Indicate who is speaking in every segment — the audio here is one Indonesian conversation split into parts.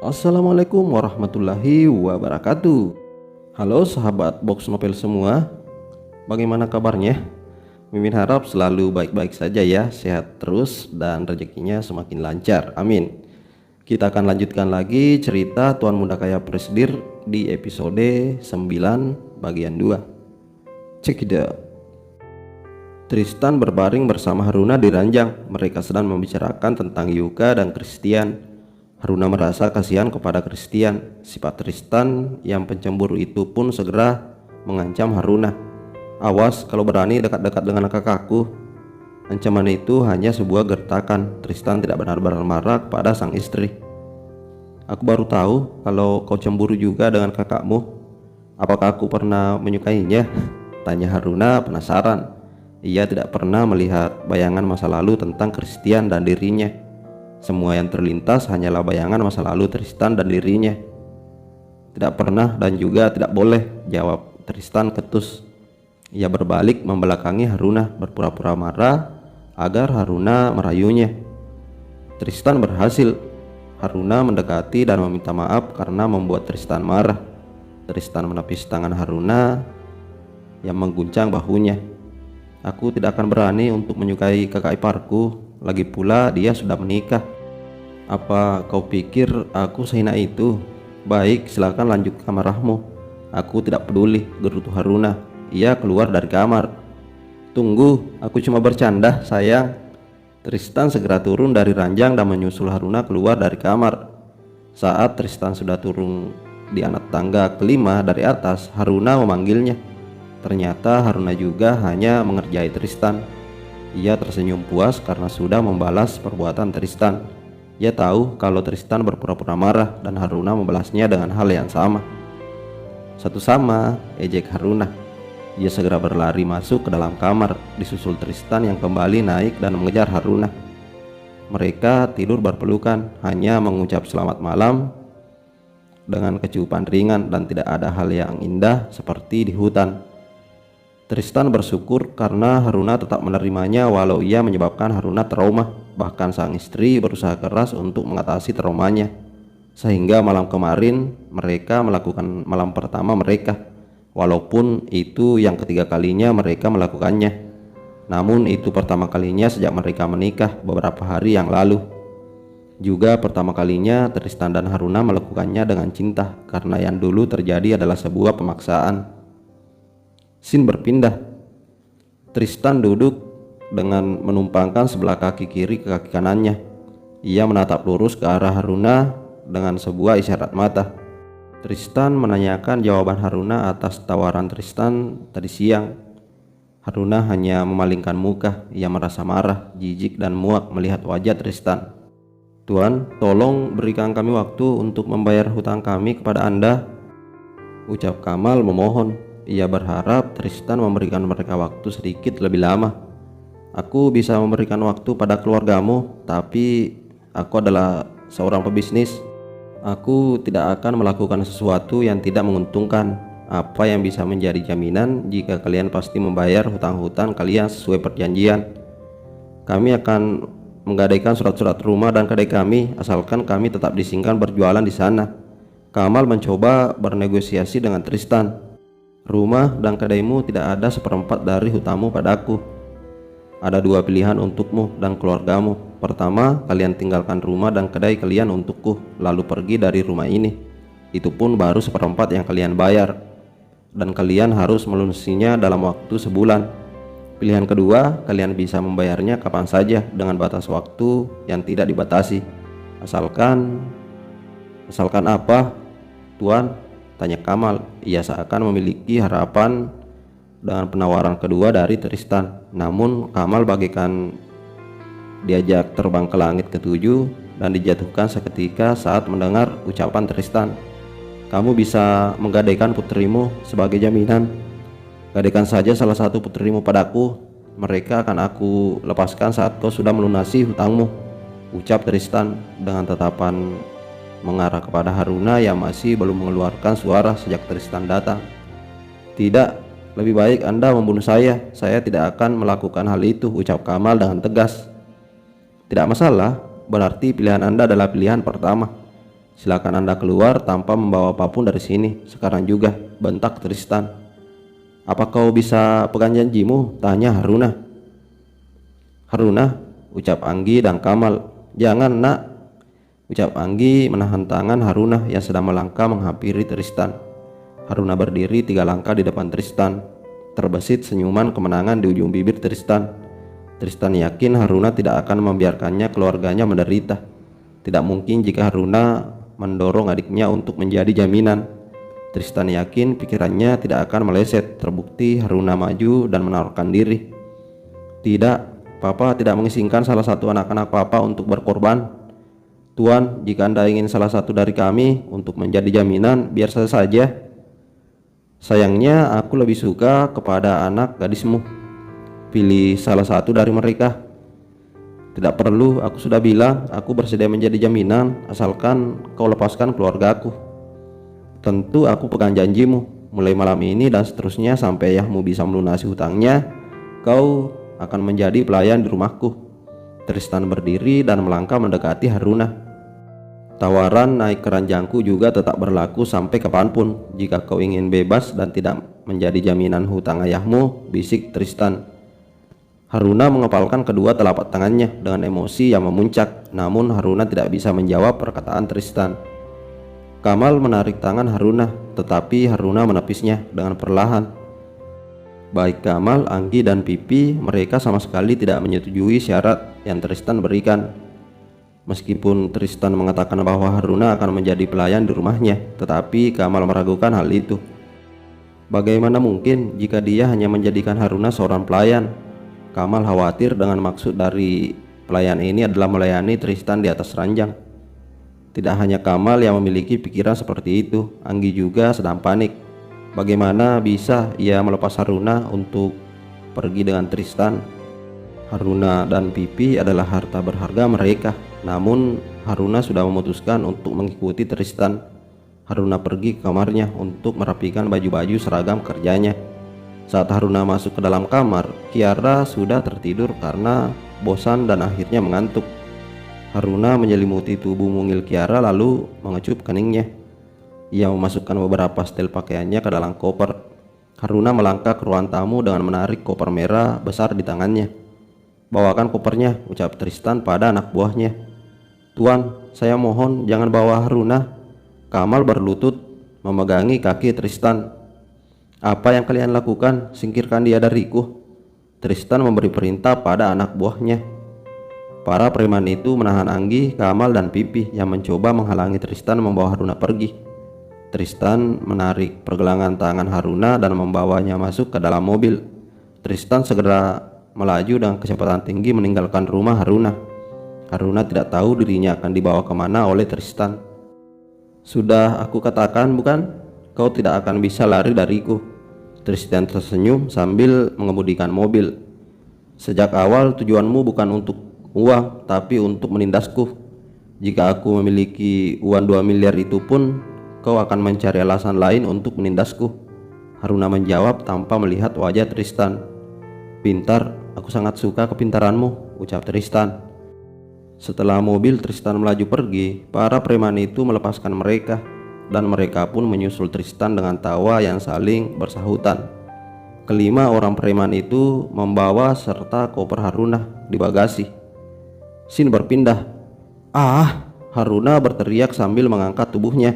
Speaker 1: Assalamualaikum warahmatullahi wabarakatuh. Halo sahabat box novel semua, bagaimana kabarnya? Mimin harap selalu baik-baik saja ya, sehat terus dan rezekinya semakin lancar, amin. Kita akan lanjutkan lagi cerita Tuan Muda Kaya Presdir di episode 9 bagian 2. Check it out. Tristan berbaring bersama Haruna di ranjang. Mereka sedang membicarakan tentang Yuka dan Christian. Haruna merasa kasihan kepada Christian. Sifat Tristan yang pencemburu itu pun segera mengancam Haruna. Awas kalau berani dekat-dekat dengan kakakku. Ancaman itu hanya sebuah gertakan. Tristan tidak benar-benar marah kepada sang istri. Aku baru tahu kalau kau cemburu juga dengan kakakmu. Apakah aku pernah menyukainya? Tanya Haruna penasaran. Ia tidak pernah melihat bayangan masa lalu tentang Christian dan dirinya. Semua yang terlintas hanyalah bayangan masa lalu Tristan dan dirinya. Tidak pernah dan juga tidak boleh, jawab Tristan ketus. Ia berbalik membelakangi Haruna, berpura-pura marah agar Haruna merayunya. Tristan berhasil. Haruna mendekati dan meminta maaf karena membuat Tristan marah. Tristan menepis tangan Haruna yang mengguncang bahunya. Aku tidak akan berani untuk menyukai kakak iparku. Lagi pula dia sudah menikah. Apa kau pikir aku sehina itu? Baik, silakan lanjutkan marahmu. Aku tidak peduli, gerutu Haruna. Ia keluar dari kamar. Tunggu, aku cuma bercanda, sayang. Tristan segera turun dari ranjang dan menyusul Haruna keluar dari kamar. Saat Tristan sudah turun di anak tangga kelima dari atas, Haruna memanggilnya. Ternyata Haruna juga hanya mengerjai Tristan. Ia tersenyum puas karena sudah membalas perbuatan Tristan. Ia tahu kalau Tristan berpura-pura marah dan Haruna membalasnya dengan hal yang sama. Satu sama, ejek Haruna. Ia segera berlari masuk ke dalam kamar, disusul Tristan yang kembali naik dan mengejar Haruna. Mereka tidur berpelukan, hanya mengucap selamat malam dengan kecupan ringan dan tidak ada hal yang indah seperti di hutan. Tristan bersyukur karena Haruna tetap menerimanya walau ia menyebabkan Haruna trauma. Bahkan sang istri berusaha keras untuk mengatasi traumanya. Sehingga malam kemarin mereka melakukan malam pertama mereka. Walaupun itu yang ketiga kalinya mereka melakukannya. Namun itu pertama kalinya sejak mereka menikah beberapa hari yang lalu. Juga pertama kalinya Tristan dan Haruna melakukannya dengan cinta, karena yang dulu terjadi adalah sebuah pemaksaan. Scene berpindah. Tristan duduk dengan menumpangkan sebelah kaki kiri ke kaki kanannya. Ia menatap lurus ke arah Haruna dengan sebuah isyarat mata. Tristan menanyakan jawaban Haruna atas tawaran Tristan tadi siang. Haruna hanya memalingkan muka. Ia merasa marah, jijik dan muak melihat wajah Tristan. Tuan, tolong berikan kami waktu untuk membayar hutang kami kepada Anda, ucap Kamal memohon. Ia berharap Tristan memberikan mereka waktu sedikit lebih lama. Aku bisa memberikan waktu pada keluargamu, tapi aku adalah seorang pebisnis. Aku tidak akan melakukan sesuatu yang tidak menguntungkan. Apa yang bisa menjadi jaminan jika kalian pasti membayar hutang-hutang kalian sesuai perjanjian? Kami akan menggadaikan surat-surat rumah dan kedai kami, asalkan kami tetap diizinkan berjualan di sana. Kamal mencoba bernegosiasi dengan Tristan. Rumah dan kedaimu tidak ada seperempat dari hutangmu padaku. Ada dua pilihan untukmu dan keluargamu. Pertama, kalian tinggalkan rumah dan kedai kalian untukku, lalu pergi dari rumah ini. Itu pun baru seperempat yang kalian bayar, dan kalian harus melunasinya dalam waktu sebulan. Pilihan kedua, kalian bisa membayarnya kapan saja dengan batas waktu yang tidak dibatasi. Asalkan apa, Tuan? Tanya Kamal. Ia seakan memiliki harapan dengan penawaran kedua dari Tristan. Namun Kamal bagaikan diajak terbang ke langit ketujuh dan dijatuhkan seketika saat mendengar ucapan Tristan. Kamu bisa menggadaikan putrimu sebagai jaminan. Gadaikan saja salah satu putrimu padaku. Mereka akan aku lepaskan saat kau sudah melunasi hutangmu, ucap Tristan dengan tatapan mengarah kepada Haruna yang masih belum mengeluarkan suara sejak Tristan datang. Tidak, lebih baik Anda membunuh saya. Saya tidak akan melakukan hal itu, ucap Kamal dengan tegas. Tidak masalah, berarti pilihan Anda adalah pilihan pertama. Silakan Anda keluar tanpa membawa apapun dari sini sekarang juga, bentak Tristan. Apa kau bisa pegang janjimu? Tanya Haruna. Haruna, ucap Anggi dan Kamal. Jangan nak, ucap Anggi menahan tangan Haruna yang sedang melangkah menghampiri Tristan. Haruna berdiri 3 langkah di depan Tristan. Terbesit senyuman kemenangan di ujung bibir Tristan. Tristan yakin Haruna tidak akan membiarkannya keluarganya menderita. Tidak mungkin jika Haruna mendorong adiknya untuk menjadi jaminan. Tristan yakin pikirannya tidak akan meleset. Terbukti Haruna maju dan menawarkan diri. Tidak, Papa tidak mengizinkan salah satu anak-anak Papa untuk berkorban. Tuan, jika Anda ingin salah satu dari kami untuk menjadi jaminan, biar saja. Sayangnya aku lebih suka kepada anak gadismu. Pilih salah satu dari mereka. Tidak perlu, aku sudah bilang aku bersedia menjadi jaminan asalkan kau lepaskan keluargaku. Tentu aku pegang janjimu. Mulai malam ini dan seterusnya sampai ayahmu bisa melunasi hutangnya, kau akan menjadi pelayan di rumahku. Tristan berdiri dan melangkah mendekati Haruna. Tawaran naik keranjangku juga tetap berlaku sampai kapanpun. Jika kau ingin bebas dan tidak menjadi jaminan hutang ayahmu, bisik Tristan. Haruna mengepalkan kedua telapak tangannya dengan emosi yang memuncak. Namun Haruna tidak bisa menjawab perkataan Tristan. Kamal menarik tangan Haruna, tetapi Haruna menepisnya dengan perlahan. Baik Kamal, Anggi dan Pipi, mereka sama sekali tidak menyetujui syarat yang Tristan berikan. Meskipun Tristan mengatakan bahwa Haruna akan menjadi pelayan di rumahnya, tetapi Kamal meragukan hal itu. Bagaimana mungkin jika dia hanya menjadikan Haruna seorang pelayan? Kamal khawatir dengan maksud dari pelayan ini adalah melayani Tristan di atas ranjang. Tidak hanya Kamal yang memiliki pikiran seperti itu, Anggi juga sedang panik. Bagaimana bisa ia melepas Haruna untuk pergi dengan Tristan? Haruna dan Pipi adalah harta berharga mereka. Namun Haruna sudah memutuskan untuk mengikuti Tristan. Haruna pergi ke kamarnya untuk merapikan baju-baju seragam kerjanya. Saat Haruna masuk ke dalam kamar, Kiara sudah tertidur karena bosan dan akhirnya mengantuk. Haruna menyelimuti tubuh mungil Kiara lalu mengecup keningnya. Ia memasukkan beberapa setel pakaiannya ke dalam koper. Haruna melangkah ke ruang tamu dengan menarik koper merah besar di tangannya. Bawakan kopernya, ucap Tristan pada anak buahnya. Tuan, saya mohon jangan bawa Haruna. Kamal berlutut memegangi kaki Tristan. Apa yang kalian lakukan? Singkirkan dia dariku. Tristan memberi perintah pada anak buahnya. Para preman itu menahan Anggi, Kamal dan Pipi yang mencoba menghalangi Tristan membawa Haruna pergi. Tristan menarik pergelangan tangan Haruna dan membawanya masuk ke dalam mobil. Tristan segera melaju dengan kecepatan tinggi meninggalkan rumah Haruna. Haruna tidak tahu dirinya akan dibawa kemana oleh Tristan. Sudah aku katakan bukan? Kau tidak akan bisa lari dariku. Tristan tersenyum sambil mengemudikan mobil. Sejak awal tujuanmu bukan untuk uang, tapi untuk menindasku. Jika aku memiliki uang 2 miliar itu pun, kau akan mencari alasan lain untuk menindasku. Haruna menjawab tanpa melihat wajah Tristan. Pintar, aku sangat suka kepintaranmu, ucap Tristan. Setelah mobil Tristan melaju pergi, para preman itu melepaskan mereka. Dan mereka pun menyusul Tristan dengan tawa yang saling bersahutan. Kelima orang preman itu membawa serta koper Haruna di bagasi. Sin berpindah. Ah! Haruna berteriak sambil mengangkat tubuhnya.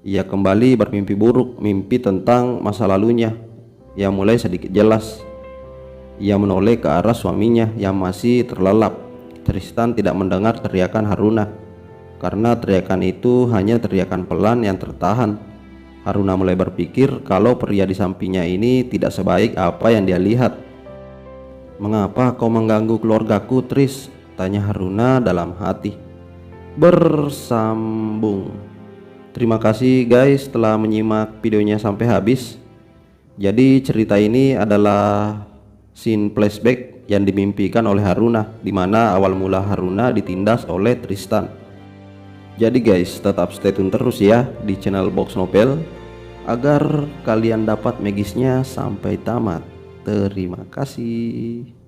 Speaker 1: Ia kembali bermimpi buruk, mimpi tentang masa lalunya yang mulai sedikit jelas. Ia menoleh ke arah suaminya yang masih terlelap. Tristan tidak mendengar teriakan Haruna, karena teriakan itu hanya teriakan pelan yang tertahan. Haruna mulai berpikir kalau pria di sampingnya ini tidak sebaik apa yang dia lihat. Mengapa kau mengganggu keluargaku, Tris? Tanya Haruna dalam hati. Bersambung. Terima kasih guys telah menyimak videonya sampai habis. Jadi cerita ini adalah scene flashback yang dimimpikan oleh Haruna, di mana awal mula Haruna ditindas oleh Tristan. Jadi guys, tetap stay tune terus ya di channel Box Novel agar kalian dapat magisnya sampai tamat. Terima kasih.